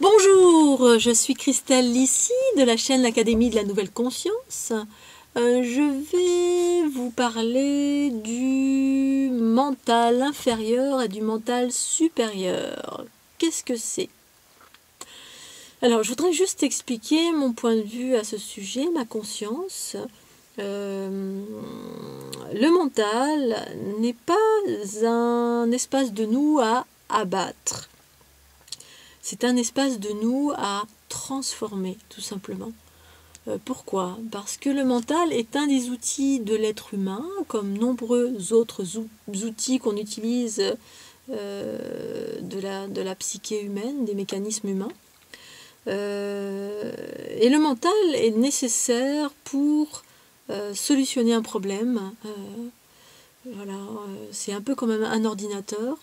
Bonjour, je suis Christelle Lissy de la chaîne L'Académie de la Nouvelle Conscience. Je vais vous parler du mental inférieur et du mental supérieur. Qu'est-ce que c'est? Alors, je voudrais juste expliquer mon point de vue à ce sujet, ma conscience. Le mental n'est pas un espace de nous à abattre. C'est un espace de nous à transformer, tout simplement. Pourquoi? Parce que le mental est un des outils de l'être humain, comme nombreux autres outils qu'on utilise de la psyché humaine, des mécanismes humains. Et le mental est nécessaire pour solutionner un problème. Voilà, c'est un peu comme un ordinateur.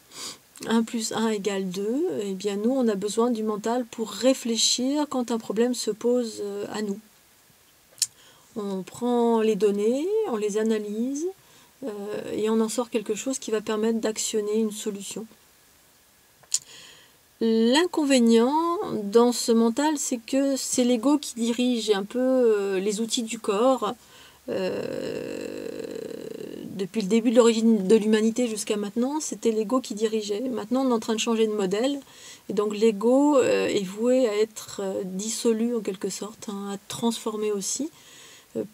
1 plus 1 égale 2, eh bien nous on a besoin du mental pour réfléchir quand un problème se pose à nous. On prend les données, on les analyse et on en sort quelque chose qui va permettre d'actionner une solution. L'inconvénient dans ce mental, c'est que c'est l'ego qui dirige un peu les outils du corps. Depuis le début de l'origine de l'humanité jusqu'à maintenant, c'était l'ego qui dirigeait. Maintenant, on est en train de changer de modèle. Et donc, l'ego est voué à être dissolu en quelque sorte, hein, à transformer aussi,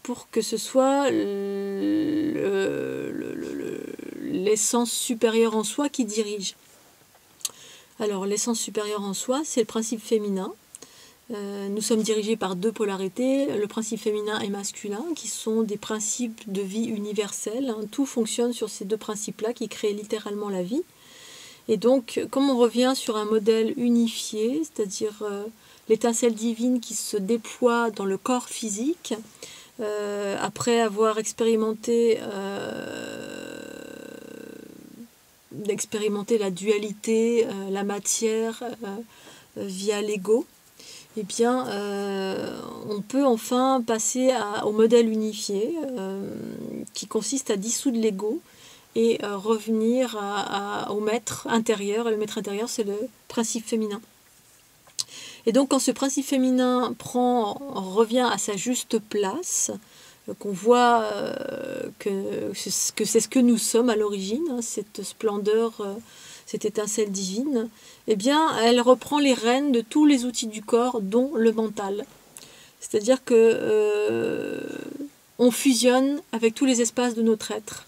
pour que ce soit l'essence supérieure en soi qui dirige. Alors, l'essence supérieure en soi, c'est le principe féminin. Nous sommes dirigés par deux polarités, le principe féminin et masculin, qui sont des principes de vie universels. Tout fonctionne sur ces deux principes-là qui créent littéralement la vie. Et donc, comme on revient sur un modèle unifié, c'est-à-dire l'étincelle divine qui se déploie dans le corps physique, après avoir expérimenté la dualité, la matière, via l'ego, eh bien, on peut enfin passer au modèle unifié qui consiste à dissoudre l'ego et revenir au maître intérieur. Et le maître intérieur, c'est le principe féminin. Et donc, quand ce principe féminin revient à sa juste place, qu'on voit que c'est ce que nous sommes à l'origine, hein, cette splendeur, cette étincelle divine, eh bien, elle reprend les rênes de tous les outils du corps, dont le mental. C'est-à-dire que on fusionne avec tous les espaces de notre être.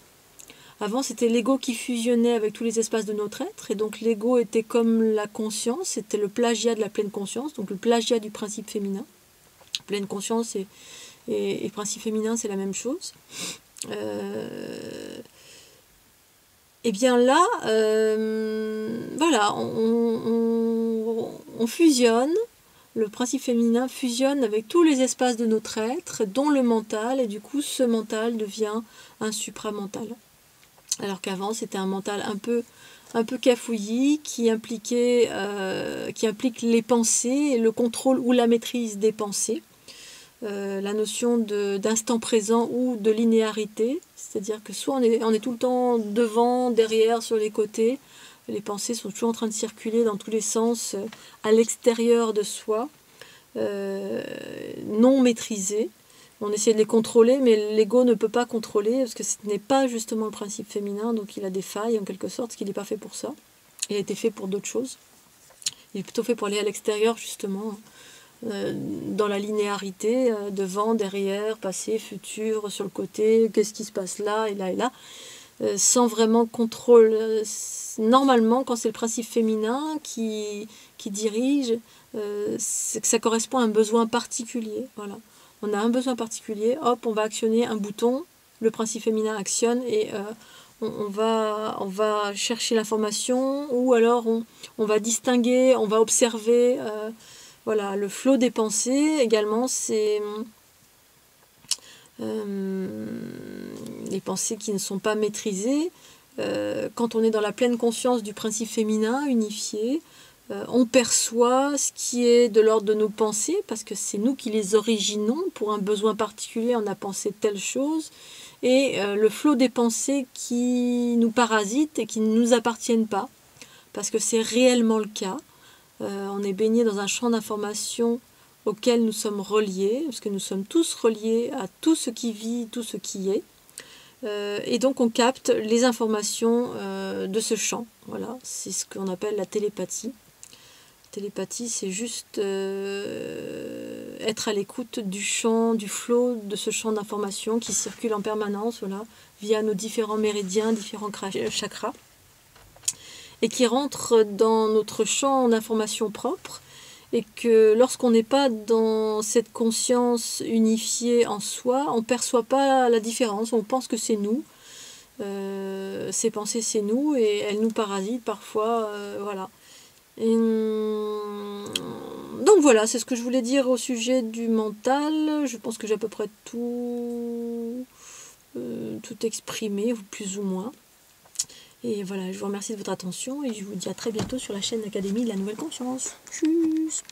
Avant, c'était l'ego qui fusionnait avec tous les espaces de notre être, et donc l'ego était comme la conscience, c'était le plagiat de la pleine conscience, donc le plagiat du principe féminin. Pleine conscience et principe féminin, c'est la même chose. Et bien là, voilà, on fusionne, le principe féminin fusionne avec tous les espaces de notre être, dont le mental, et du coup ce mental devient un supramental. Alors qu'avant c'était un mental un peu cafouillis qui implique les pensées, le contrôle ou la maîtrise des pensées. La notion d'instant présent ou de linéarité, c'est-à-dire que soit on est tout le temps devant, derrière, sur les côtés, les pensées sont toujours en train de circuler dans tous les sens à l'extérieur de soi, non maîtrisées. On essaie de les contrôler, mais l'ego ne peut pas contrôler, parce que ce n'est pas justement le principe féminin, donc il a des failles en quelque sorte, parce qu'il n'est pas fait pour ça. Il a été fait pour d'autres choses. Il est plutôt fait pour aller à l'extérieur, justement, dans la linéarité, devant, derrière, passé, futur, sur le côté, qu'est-ce qui se passe là et là, sans vraiment contrôle. Normalement, quand c'est le principe féminin qui dirige, c'est que ça correspond à un besoin particulier. Voilà. On a un besoin particulier, hop, on va actionner un bouton, le principe féminin actionne et on va chercher l'information, ou alors on va distinguer, on va observer. Voilà, le flot des pensées également, c'est les pensées qui ne sont pas maîtrisées. Quand on est dans la pleine conscience du principe féminin unifié, on perçoit ce qui est de l'ordre de nos pensées, parce que c'est nous qui les originons. Pour un besoin particulier, on a pensé telle chose, et le flot des pensées qui nous parasitent et qui ne nous appartiennent pas, parce que c'est réellement le cas. on est baigné dans un champ d'information auquel nous sommes reliés, parce que nous sommes tous reliés à tout ce qui vit, tout ce qui est. Et donc on capte les informations de ce champ. Voilà, c'est ce qu'on appelle la télépathie. Télépathie, c'est juste être à l'écoute du champ, du flot de ce champ d'information qui circule en permanence, voilà, via nos différents méridiens, différents chakras, et qui rentre dans notre champ d'information propre, et que lorsqu'on n'est pas dans cette conscience unifiée en soi, on ne perçoit pas la différence, on pense que c'est nous, ces pensées c'est nous, et elles nous parasitent parfois, voilà. Et donc voilà, c'est ce que je voulais dire au sujet du mental. Je pense que j'ai à peu près tout exprimé, plus ou moins. Et voilà, je vous remercie de votre attention et je vous dis à très bientôt sur la chaîne Académie de la Nouvelle Conscience. Tchuss!